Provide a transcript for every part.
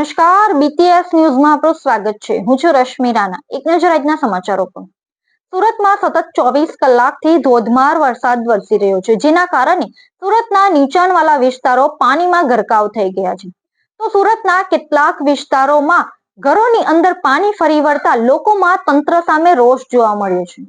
નમસ્કાર, બીટીએસ ન્યૂઝમાં આપનું સ્વાગત છે। હું છું રશ્મિ રાણા। એક નજર આજના સમાચારો પર। સુરતમાં સતત 24 કલાકથી ધોધમાર વરસાદ વરસી રહ્યો છે, જેના કારણે સુરતના નીચાણવાળા વિસ્તારો પાણીમાં ગરકાવ થઈ ગયા છે। તો સુરતના કેટલાક વિસ્તારોમાં ઘરોની અંદર પાણી ફરી વળતા લોકોમાં તંત્ર સામે રોષ જોવા મળ્યો છે।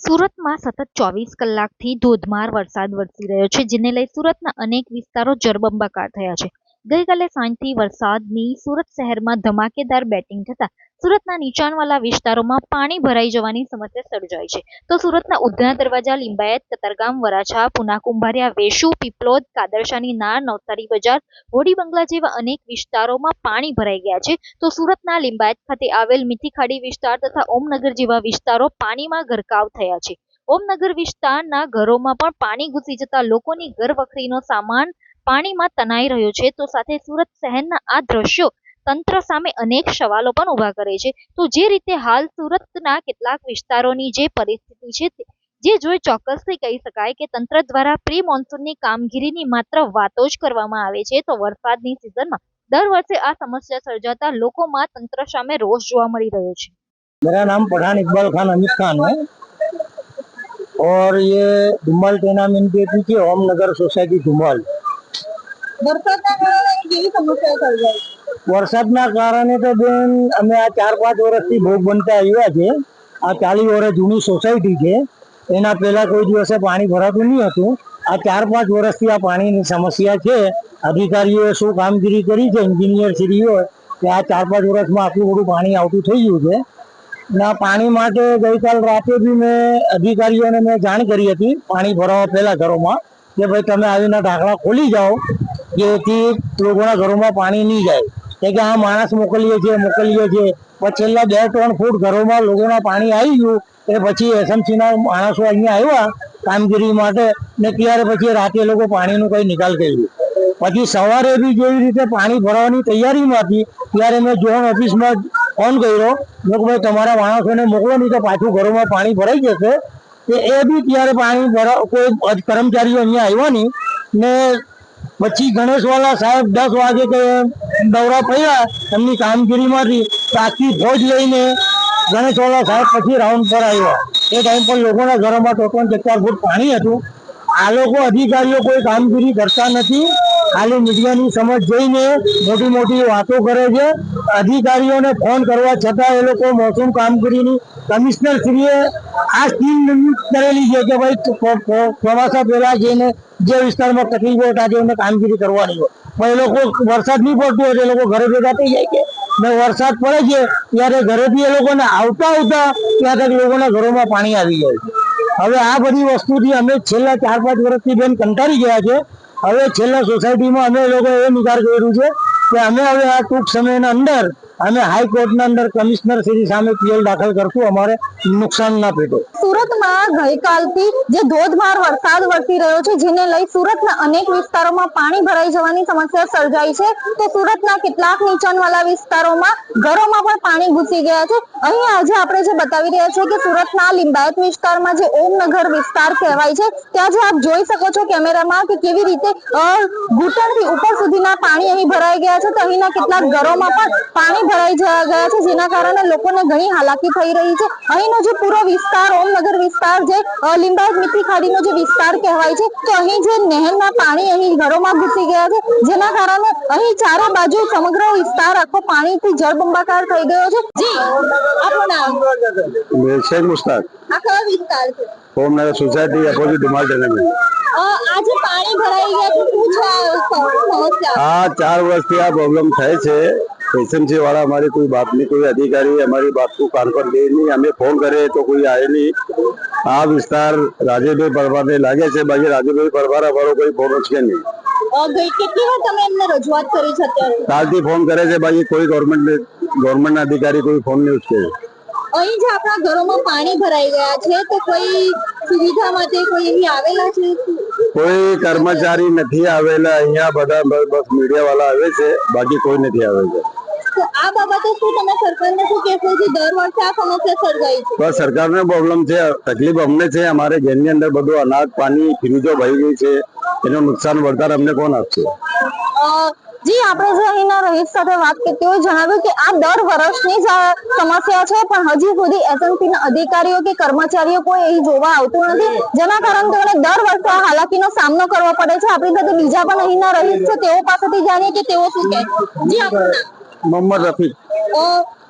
સુરતમાં સતત 24 કલાકથી ધોધમાર વરસાદ વરસી રહ્યો છે, જેને લઈ સુરતના અનેક વિસ્તારો જળબંબાકાર થયા છે। ગઈકાલે સાંજથી વરસાદની સુરત શહેરમાં ધમાકેદાર બેટિંગ થતા સુરતના નીચાણવાળા વિસ્તારોમાં પાણી ભરાઈ જવાની સમસ્યા સર્જાઈ છે। તો સુરતના ઉધના દરવાજા, લિંબાયત, કતારગામ, વરાછા, પુના કુંભારિયા, વેશુ, પીપલોદ, કાદરશાની નાર, નવસારી બજાર, હોડી બંગલા જેવા અનેક વિસ્તારોમાં પાણી ભરાઈ ગયા છે। તો સુરતના લિંબાયત ખાતે આવેલ મીઠી ખાડી વિસ્તાર તથા ઓમનગર જેવા વિસ્તારો પાણીમાં ગરકાવ થયા છે। ઓમનગર વિસ્તારના ઘરોમાં પણ પાણી ઘૂસી જતા લોકોની ઘર વખરીનો સામાન પાણીમાં તણાઈ રહ્યો છે। તો સાથે સુરત શહેરના આ દ્રશ્યો તંત્ર સામે અનેક સવાલો પણ ઉભા કરે છે। તો જે રીતે હાલ સુરતના કેટલાક વિસ્તારોની જે પરિસ્થિતિ છે, જે જોઈ ચોક્કસથી કહી શકાય કે તંત્ર દ્વારા પ્રી મોન્સૂનની કામગીરીની માત્ર વાતો જ કરવામાં આવે છે। તો વરસાદની સિઝનમાં દર વર્ષે આ સમસ્યા સર્જાતા લોકોમાં તંત્ર સામે રોષ જોવા મળી રહ્યો છે। मेरा नाम पठान इकबाल खान अमित खान है और ये धुमाल टेनामेंट के पीछे ओमनगर सोसायटी धुमाल। वरसादना कारणे तो बेन अमे आ 4-5 वर्षथी भोग बनता आव्या छे। आ 40 वर्ष जूनी सोसायटी छे। एना पहेला कोई दिवसे पाणी भरातुं नहीं हतुं। आ 4-5 वर्षथी आ पाणीनी समस्या छे। अधिकारीओए शुं कामगीरी करी छे, एन्जिनियर श्रीओए के आ 4-5 वर्षमां आटલું બધું પાણી આવતું થઈ ગયું છે। ना पानी माटे गईकाल राते भी मैं अधिकारीओने मैं जाण करी हती पाणी भरावा पहेला घरोमां के भाई तमे आवीने ढांकणा खोली जाओ जेथी लोकोना घरोमां पाणी नहीं जाए। के आ माणस मोकलीए छे पण छेल्ला 2-3 फूट घरोमां लोकोना पाणी आई गयुं ए पछी एसएमसी ना माणसो अहींया आव्या कामगीरी माटे ने त्यारे पछी राते लोको पाणीनो कई निकाल कर्यो। पछी सवारे बी जेवी रीते पाणी भरवानी तैयारीमां हती त्यारे मैं जोन ऑफिसमां फोन कर्यो કે ભાઈ તમારા માણસોને મોકલો નહીં તો પાછું ઘરોમાં પાણી ભરાઈ જશે। કે એ બી ત્યારે પાણી કોઈ કર્મચારીઓ અહીંયા આવ્યા નહીં ને પછી ગણેશવાલા સાહેબ 10 વાગે કે દौरा પડ્યા એમની કામગીરીમાંથી આખી ફોજ લઈને ગણેશવાલા સાહેબ પછી રાઉન્ડ પર આવ્યા। એ ટાઈમ પર લોકોના ઘરોમાં 3-4 ફૂટ પાણી હતું। આ લોકો અધિકારીઓ કોઈ કામગીરી કરતા નથી, ખાલી મીડિયાની સમજ જોઈને મોટી મોટી વાતો કરે છે। अधिकारीओने फोन करवा छतां ए लोको मौसम कामगीरीनी कमिश्नर श्रीए आ टीम नियुक्त करेली छे के भाई ચોમાસા પહેલા જેને જે વિસ્તારમાં તકલીફો હતા જેને કામગીરી કરવાની હોય પણ એ લોકો વરસાદ નહીં પડતો હોય એ લોકો ઘરે ભેગા થઈ જાય છે ને વરસાદ પડે છે ત્યારે ઘરેથી એ લોકોને આવતા ત્યાં તક લોકોના ઘરોમાં પાણી આવી જાય છે। હવે આ બધી વસ્તુથી અમે છેલ્લા 4-5 વર્ષથી બેન કંટાળી ગયા છે। હવે છેલ્લા સોસાયટીમાં અમે લોકો એ નિર્ધાર કર્યું છે કે અમે હવે આ ટૂંક સમયના અંદર અમે હાઈકોર્ટના અંદર કમિશનર શ્રી સામે પીએલ દાખલ કરશું, અમારે નુકસાન ના પેટે। સુરતમાં ગઈકાલથી જે ધોધમાર વરસાદ વરસી રહ્યો છે, જેને લઈ સુરતના અનેક વિસ્તારોમાં પાણી ભરાઈ જવાની સમસ્યા સર્જાઈ છે। તો સુરતના કેટલાક નીચાણવાળા વિસ્તારોમાં ઘરોમાં પણ પાણી ઘૂસી ગયા છે। અહીં આજે આપણે જે બતાવી રહ્યા છીએ કે સુરતના લિંબાયત વિસ્તારમાં જે ઓમનગર વિસ્તાર કહેવાય છે, ત્યાં જે આપ જોઈ શકો છો કેમેરામાં કે કેવી રીતે ઘૂંટણથી ઉપર સુધીના પાણી અહીં ભરાઈ ગયા છે। તો અહીંના કેટલાક ઘરોમાં પણ પાણી ભરાઈ ગયા છે, જેના કારણે લોકોને ઘણી હાલાકી થઈ રહી છે। અહીંનો જે પૂરો વિસ્તાર ઓમનગર વિસ્તાર જે લિંબાયત મીઠી ખાડીનો જે વિસ્તાર કહેવાય છે, તો અહીં જે નહેરના પાણી અહીં ઘરોમાં ઘૂસી ગયા છે, જેના કારણે અહીં ચારે બાજુ સમગ્ર વિસ્તાર આખો પાણીથી જળબંબાકાર થઈ ગયો છે। જી આપનું નામ? શેખ મુસ્તાક। આ કયો વિસ્તાર છે? Omnagar society opposite Dhumal tenement. આજે પાણી ભરાઈ ગયા છે, શું છે સમસ્યા? આ 4 વર્ષથી આ પ્રોબ્લેમ થાય છે। एसएमसी वाला हमारी कोई बात नहीं, कोई अधिकारी हमारी बात को कान पर ले नहीं, हमें फोन करे तो कोई आए नहीं। आ विस्तार राजेभाई परमार ने लागे છે, बाकी राजेभाई परमार हमारो कोई फोन જ કે નહીં। કેટલી વાર તમે એમને રજૂઆત કરી છે? કાલથી ફોન કરે છે, બાકી કોઈ ગવર્મેન્ટના અધિકારી કોઈ ફોન નહીં ઉચકે। અહીં જે આપણા ઘરોમાં પાણી ભરાઈ ગયા છે, તો કોઈ સુવિધા માટે કોઈ એવી આવેલા છે? કોઈ કર્મચારી નથી આવેલા અહીંયા, બધા બસ મીડિયા વાળા આવે છે, બાકી કોઈ નથી આવે છે। તો આ બાબતે શું તમે સરકારને શું કહેશો કે દર વર્ષે આ સમસ્યા સર્જાય છે? બસ સરકારને પ્રોબ્લેમ છે, તકલીફ અમને છે। અમારે ઘરની અંદર બધું અનાજ પાણી ફ્રીજો ભરી ગઈ છે, એનું નુકસાન વળતર અમને કોણ આપશે? જી આપણે જે અહીંના રહીશ સાથે વાત કરી તેઓએ જણાવ્યું કે આ દર વર્ષની જ આ સમસ્યા છે, પણ હજી સુધી એસએમસીના અધિકારીઓ કે કર્મચારીઓ કોઈ અહીં જોવા આવતું નથી, જેના કારણે તેઓને દર વર્ષે આ હાલાકીનો સામનો કરવો પડે છે। આપણી સાથે બીજા પણ અહીંના રહીશ છે, તેઓ પાસેથી જાણીએ કે તેઓ શું કહે છે। જી આપણું નામ? मोहम्मद रफीक,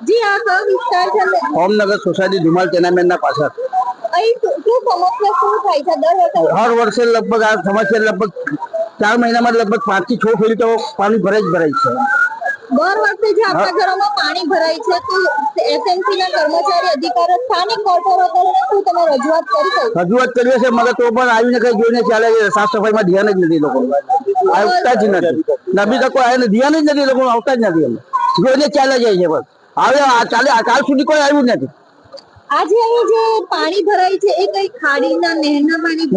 જી આ કયો વિસ્તાર છે? होमनगर सोसायटी धुमाल टेनामेंट ना पास અહીં શું સમસ્યા શું થાય છે દર વર્ષે? हर वर्ष लगभग आ समस्या लगभग 4 महीना में लगभग 5 થી 6 ફીટ તો પાણી ભરાય છે। દર વર્ષે જે આપણા ઘરોમાં પાણી ભરાય છે તો એસએમસી ના કર્મચારી અધિકારી સ્થાનિક કોર્પોરેટરને શું તમે રજૂઆત કરી છે? રજૂઆત કરીએ છે, મગર તો પણ આવીને કઈ જોઈને ચાલે છે। સાફ સફાઈમાં ધ્યાન જ નથી, લોકો આવતા જ નથી। નબી તકો આવીને ધ્યાન જ નથી, લોકો આવતા જ નથી, જોઈને ચાલે જાય છે। બસ હવે ચાલે કાલ સુધી કોઈ આવ્યું જ નથી। આજે અહીં જે પાણી ભરાય છે એ કઈ ખાડીના નહેરના પાણી?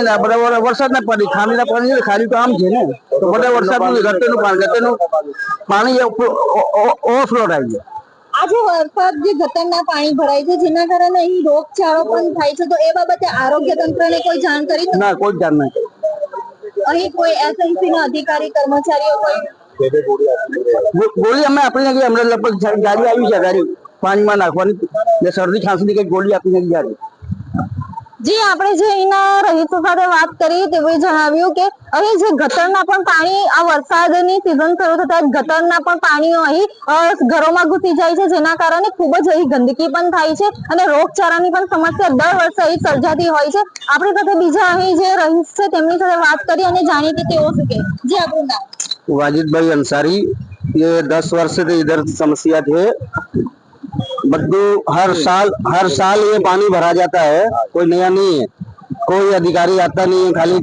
ના બરાબર વરસાદના પાણી, ખામીના પાણી, ખાલી તો આમ છે ને, તો બધા વરસાદનું ગટરનું પાણી ઓવરફ્લો થાય છે। આજે વરસાદ જે ગટરના પાણી ભરાય છે જેના કારણે અહીં રોગચાળો પણ થાય છે, તો એ બાબતે આરોગ્ય તંત્રને કોઈ જાણ કરી છે? ના કોઈ જાણ નહીં। અહીં કોઈ એસએમસી ના અધિકારી કર્મચારીઓ કોઈ? ગોળી અમે આપી નાખી, અમને લગભગ ગાડી આવી છે, ગાડી પાણીમાં નાખવાની ને શરદી ખાંસીની કઈ ગોળી આપી નાખી ગાડી। જી આપણે જે અહીંના રહીશો સાથે વાત કરી તેઓએ જણાવ્યું કે અહીં જે ગટરના પણ પાણી આ વરસાદની સિઝન શરૂ થતા ગટરના પણ પાણીઓ અહીં ઘરોમાં ઘૂસી જાય છે, જેના કારણે ખૂબ જ અહીં ગંદકી પણ થાય છે અને રોગચાળાની પણ સમસ્યા દર વર્ષે અહીં સર્જાતી હોય છે। આપણી સાથે બીજા અહીં જે રહીશ છે તેમની સાથે વાત કરી અને જાણીએ કે તેઓ શું કહે। જી આપણું નામ? वाजिद भाई अंसारी, ये 10 वर्ष से इधर समस्या थे। बद्दू हर साल ये पानी भरा जाता है, कोई नया नहीं है, कोई अधिकारी आता नहीं है। खाली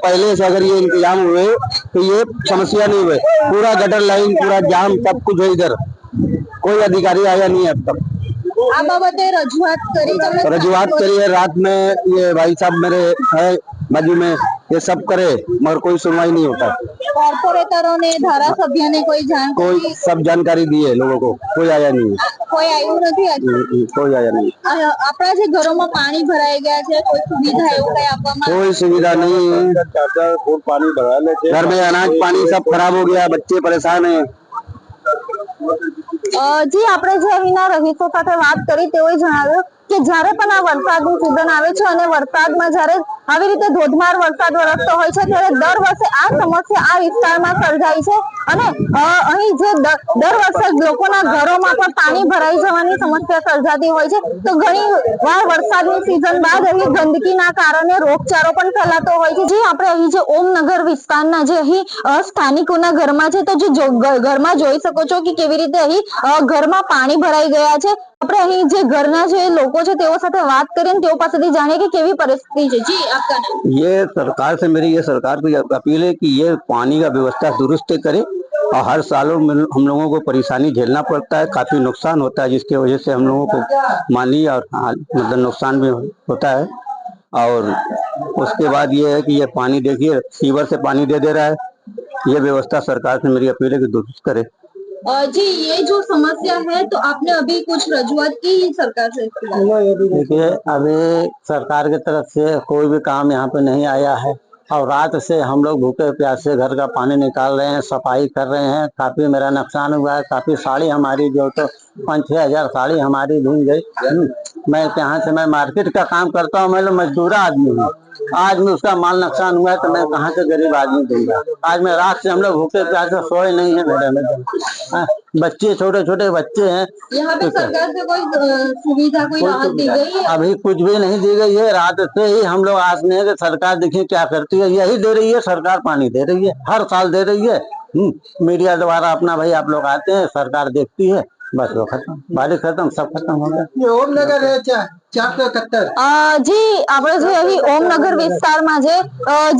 पहले से अगर ये इंतजाम हुए तो ये समस्या नहीं हुए। पूरा गटर लाइन पूरा जाम सब कुछ है इधर, कोई अधिकारी आया नहीं है अब तक। આ બાબતે રજૂઆત કરી તમે? रजुआत करी है, रात में ये भाई साहब मेरे है बाजू में, ये सब करे मगर कोई सुनवाई नहीं होता। કોર્પોરેટરોને ધારાસભ્યને કોઈ જાણ कोई કરી? सब जानकारी दी है लोगों को, कोई आया नहीं है। કોઈ આવ્યું નથી હજી? कोई आया नहीं, આપણા જે ઘરોમાં પાણી ભરાઈ ગયા છે કોઈ સુવિધા એવું કઈ આપવામાં? कोई सुविधा नहीं है। પાણી ભરાયેલે છે। घर में अनाज पानी सब खराब हो गया, बच्चे परेशान हैं। જી આપણે જે અહીંના રહીશો સાથે વાત કરી તેઓએ જણાવ્યું કે જ્યારે પણ આ વરસાદની સિઝન આવે છે અને વરસાદમાં જ્યારે આવી રીતે ધોધમાર વરસાદ વરસતો હોય છે ત્યારે દર વર્ષે આ સમસ્યા આ વિસ્તારમાં સર્જાય છે અને અહીં જે દર વર્ષે લોકોના ઘરોમાં પણ પાણી ભરાઈ જવાની સમસ્યા સર્જાતી હોય છે। તો ઘણી વાર વરસાદની સિઝન બાદ અહીં ગંદકીના કારણે રોગચાળો પણ ફેલાતો હોય છે। જે આપણે અહીં જે ઓમનગર વિસ્તારના જે અહીં સ્થાનિકોના ઘરમાં છે તો જે ઘરમાં જોઈ શકો છો કે કેવી રીતે અહીં ઘરમાં પાણી ભરાઈ ગયા છે। આપણે અહીં જે ઘરના જે લોકો છે તેઓ સાથે વાત કરીને તેઓ પાસેથી જાણીએ કે કેવી પરિસ્થિતિ છે। જી આપકા નામ? ये सरकार से मेरी ये सरकार को अपील है कि ये पानी का व्यवस्था दुरुस्त करे, और हर सालों में हम लोगों को परेशानी झेलना पड़ता है, काफी नुकसान होता है, जिसके वजह से हम लोगों को माली और मतलब नुकसान भी होता है। और उसके बाद ये है कि ये पानी देखिए सीवर से पानी दे रहा है, ये व्यवस्था सरकार से मेरी अपील है कि दुरुस्त करे। जी ये जो समस्या है तो आपने अभी कुछ रजूआत की सरकार से? देखिए अभी सरकार की तरफ से कोई भी काम यहाँ पे नहीं आया है, और रात से हम लोग भूखे प्यासे घर का पानी निकाल रहे हैं, सफाई कर रहे हैं। काफी मेरा नुकसान हुआ है, काफी साड़ी हमारी जो तो 5-6 हजार साड़ी हमारी भूल गई। मैं यहाँ से मैं मार्केट का काम करता हूँ, मैं लोग मजदूर आदमी हूँ। आज में उसका माल नुकसान हुआ है तो मैं कहाँ से गरीब आदमी दूंगा। आज मैं रात से हम लोग भूखे प्यासे सोए नहीं है मेरे में। बच्चे छोटे छोटे बच्चे हैं। यहाँ पे सरकार से कोई सुविधा कोई राहत दी गई है? अभी कुछ भी नहीं दी गई है। रात से ही हम लोग आस में है कि सरकार देखिए क्या करती है। यही दे रही है सरकार, पानी दे रही है, हर साल दे रही है। मीडिया द्वारा अपना भाई आप लोग आते हैं, सरकार देखती है, बस वो खत्म, बारिश खत्म, सब खत्म हो गया। ઓમનગર है 471। જી આપણે જે અહીં ઓમનગર વિસ્તારમાં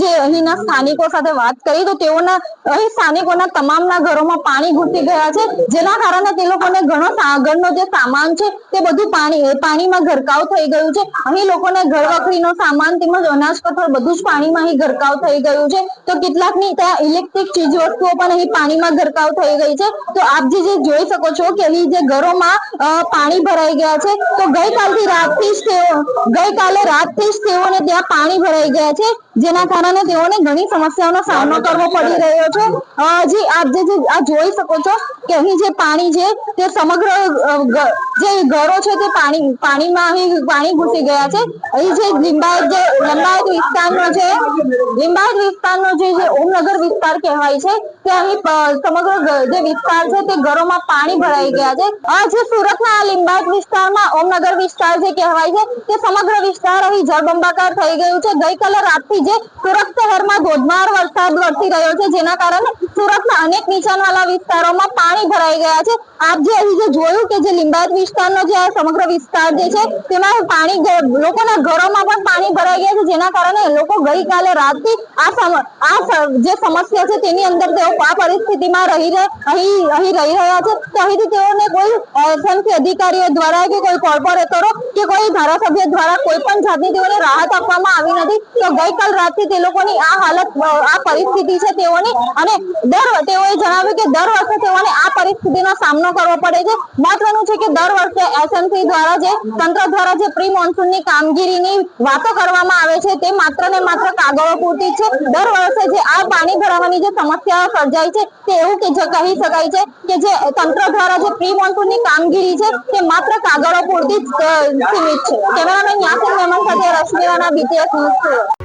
જે અહીંના સ્થાનિકો સાથે વાત કરી તો તેઓના અહીં સ્થાનિકોના તમામના ઘરોમાં પાણી ઘૂસી ગયા છે, જેના કારણે તે લોકોને ઘણો ઘરનો જે સામાન છે તે બધું પાણીમાં ગરકાવ થઈ ગયું છે। અહીં લોકોને ઘરવખરીનો સામાન તેમજ અનાજ કઠોળ બધું જ પાણીમાં અહીં ગરકાવ થઈ ગયું છે। તો કેટલાકની ત્યાં ઇલેક્ટ્રિક ચીજ વસ્તુઓ પણ અહીં પાણીમાં ગરકાવ થઈ ગઈ છે। તો આપ જે જોઈ શકો છો કે અહીં જે ઘરોમાં પાણી ભરાઈ ગયા છે તો ગઈકાલે રાતથી જ તેઓને ત્યાં પાણી ભરાઈ ગયા છે, જેના કારણે તેઓને ઘણી સમસ્યાઓનો સામનો કરવો પડી રહ્યો છે। જી આપ જે આ જોઈ શકો છો કે અહીં જે પાણી છે તે સમગ્ર જે ઘરો છે તે પાણીમાં અહીં પાણી ઘૂસી ગયા છે। અહીં જે લિંબાયત વિસ્તારનો જે ઓમનગર વિસ્તાર કહેવાય છે તે અહીં સમગ્ર જે વિસ્તાર છે તે ઘરોમાં પાણી ભરાઈ ગયા છે। આ જે સુરતના લિંબાયત વિસ્તારમાં ઓમનગર વિસ્તાર જે કહેવાય છે તે સમગ્ર વિસ્તાર અહીં જળબંબાકાર થઈ ગયું છે। ગઈકાલે રાતથી જે સુરત શહેરમાં ધોધમાર વરસાદ વરસી રહ્યો છે જેના કારણે સુરતના અનેક નીચાણવાળા વિસ્તારોમાં પાણી ભરાઈ ગયા છે। આપ જે અહીં જે જોયું કે જે લિંબાયત વિસ્તારનો જે આ સમગ્ર વિસ્તાર જે છે તેમાં પાણી લોકોના ઘરોમાં પણ પાણી ભરાઈ ગયા છે જેના કારણે લોકો ગઈકાલે રાતથી આ જે સમસ્યા છે તેની અંદર તેઓ આ પરિસ્થિતિમાં અહીં રહી રહ્યા છે। તો અહીંથી તેઓને કોઈ એસએમસી અધિકારીઓ દ્વારા કે કોઈ કોર્પોરેટરો કે કોઈ ધારાસભ્ય દ્વારા કોઈ પણ જાતની તેઓને રાહત આપવામાં આવી નથી। તો ગઈકાલ રાતથી તે લોકોની આ હાલત આ પરિસ્થિતિ છે તેઓની અને તેઓએ જણાવ્યું કે દર વર્ષે તેઓને આ પરિસ્થિતિનો સામનો કરવો પડે છે। મહત્વનું છે કે દર વર્ષે એસએમસી દ્વારા જે તંત્ર દ્વારા જે પ્રી મોન્સૂનની કામગીરીની વાતો કરવામાં આવે છે તે માત્ર ને માત્ર કાગળો પૂરતી છે। દર વર્ષે જે આ પાણી ભરાવાની જે સમસ્યા સર્જાય છે તે એવું કે કહી શકાય છે કે જે તંત્ર દ્વારા જે પ્રી મોન્સૂનની કામગીરી છે તે માત્ર કાગળો પૂરતી જ સીમિત છે। કેમેરામેન યાસીન મેમન સાથે રશ્મિ રાણા, BTS ન્યૂઝ।